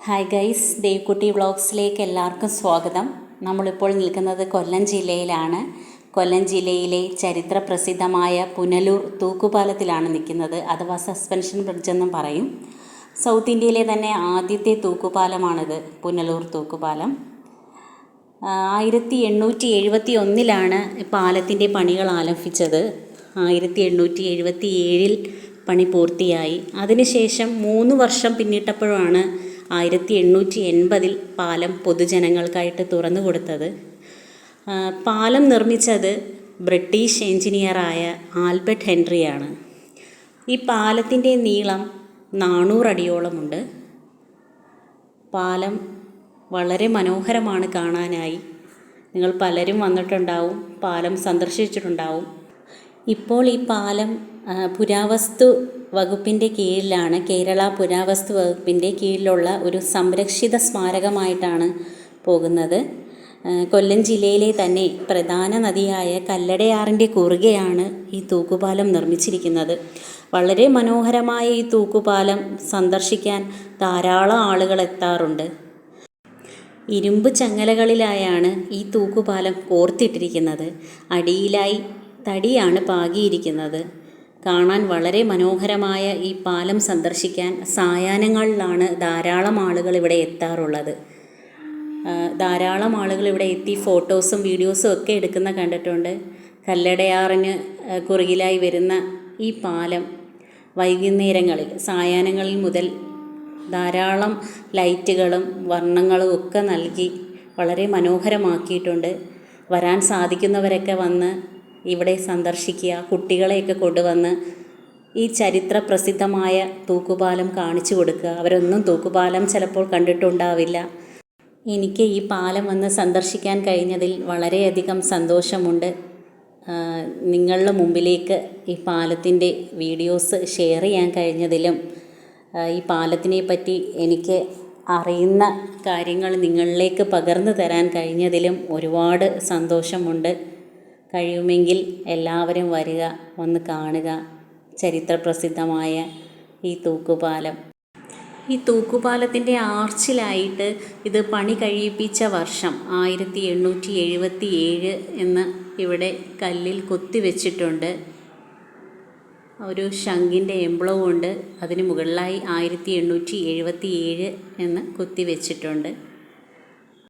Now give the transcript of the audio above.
Hi guys, ദേവ്കുട്ടി വ്ളോഗ്സിലേക്ക് എല്ലാവർക്കും സ്വാഗതം. നമ്മളിപ്പോൾ നിൽക്കുന്നത് കൊല്ലം ജില്ലയിലാണ്. കൊല്ലം ജില്ലയിലെ ചരിത്ര പ്രസിദ്ധമായ പുനലൂർ തൂക്കുപാലത്തിലാണ് നിൽക്കുന്നത്, അഥവാ സസ്പെൻഷൻ ബ്രിഡ്ജ് എന്നും പറയും. സൗത്ത് ഇന്ത്യയിലെ തന്നെ ആദ്യത്തെ തൂക്കുപാലമാണിത്, പുനലൂർ തൂക്കുപാലം. 1871 പാലത്തിൻ്റെ പണികൾ ആരംഭിച്ചത്. 1877 പണി പൂർത്തിയായി. അതിനുശേഷം 3 വർഷം പിന്നിട്ടപ്പോഴാണ് 1880 പാലം പൊതുജനങ്ങൾക്കായിട്ട് തുറന്നു കൊടുത്തത്. പാലം നിർമ്മിച്ചത് ബ്രിട്ടീഷ് എഞ്ചിനീയറായ ആൽബർട്ട് ഹെൻറിയാണ്. ഈ പാലത്തിൻ്റെ നീളം 400 അടിയോളമുണ്ട്. പാലം വളരെ മനോഹരമാണ് കാണാനായി. നിങ്ങൾ പലരും വന്നിട്ടുണ്ടാവും, പാലം സന്ദർശിച്ചിട്ടുണ്ടാവും. ഇപ്പോൾ ഈ പാലം പുരാവസ്തു വകുപ്പിൻ്റെ കീഴിലാണ്. കേരള പുരാവസ്തു വകുപ്പിൻ്റെ കീഴിലുള്ള ഒരു സംരക്ഷിത സ്മാരകമായിട്ടാണ് പോകുന്നത്. കൊല്ലം ജില്ലയിലെ തന്നെ പ്രധാന നദിയായ കല്ലടയാറിൻ്റെ കുറുകെയാണ് ഈ തൂക്കുപാലം നിർമ്മിച്ചിരിക്കുന്നത്. വളരെ മനോഹരമായ ഈ തൂക്കുപാലം സന്ദർശിക്കാൻ ധാരാളം ആളുകൾ എത്താറുണ്ട്. ഇരുമ്പ് ചങ്ങലകളിലായാണ് ഈ തൂക്കുപാലം കോർത്തിട്ടിരിക്കുന്നത്. അടിയിലായി തടിയാണ് പാകിയിരിക്കുന്നത്. കാണാൻ വളരെ മനോഹരമായ ഈ പാലം സന്ദർശിക്കാൻ സായാഹ്നങ്ങളിലാണ് ധാരാളം ആളുകൾ ഇവിടെ എത്താറുള്ളത്. ധാരാളം ആളുകൾ ഇവിടെ എത്തി ഫോട്ടോസും വീഡിയോസും ഒക്കെ എടുക്കുന്ന കണ്ടിട്ടുണ്ട്. കല്ലടയാറിന് കുറുകിലായി വരുന്ന ഈ പാലം വൈകുന്നേരങ്ങളിൽ, സായാഹ്നങ്ങളിൽ മുതൽ ധാരാളം ലൈറ്റുകളും വർണ്ണങ്ങളും ഒക്കെ നൽകി വളരെ മനോഹരമാക്കിയിട്ടുണ്ട്. വരാൻ സാധിക്കുന്നവരൊക്കെ വന്ന് ഇവിടെ സന്ദർശിക്കുക. കുട്ടികളെയൊക്കെ കൊണ്ടുവന്ന് ഈ ചരിത്ര പ്രസിദ്ധമായ തൂക്കുപാലം കാണിച്ചു കൊടുക്കുക. അവരൊന്നും തൂക്കുപാലം ചിലപ്പോൾ കണ്ടിട്ടുണ്ടാവില്ല. എനിക്ക് ഈ പാലം വന്ന് സന്ദർശിക്കാൻ കഴിഞ്ഞതിൽ വളരെയധികം സന്തോഷമുണ്ട്. നിങ്ങളുടെ മുമ്പിലേക്ക് ഈ പാലത്തിൻ്റെ വീഡിയോസ് ഷെയർ ചെയ്യാൻ കഴിഞ്ഞതിലും ഈ പാലത്തിനെ പറ്റി എനിക്ക് അറിയുന്ന കാര്യങ്ങൾ നിങ്ങളിലേക്ക് പകർന്നു തരാൻ കഴിഞ്ഞതിലും ഒരുപാട് സന്തോഷമുണ്ട്. കഴിയുമെങ്കിൽ എല്ലാവരും വരിക, വന്ന് കാണുക ചരിത്രപ്രസിദ്ധമായ ഈ തൂക്കുപാലം. ഈ തൂക്കുപാലത്തിൻ്റെ ആർച്ചിലായിട്ട് ഇത് പണി കഴിയിപ്പിച്ച വർഷം 1877 എന്ന് ഇവിടെ കല്ലിൽ കൊത്തിവെച്ചിട്ടുണ്ട്. ഒരു ശംഖിൻ്റെ എംബ്ലവും ഉണ്ട്. അതിന് മുകളിലായി 1877 എന്ന് കൊത്തിവെച്ചിട്ടുണ്ട്.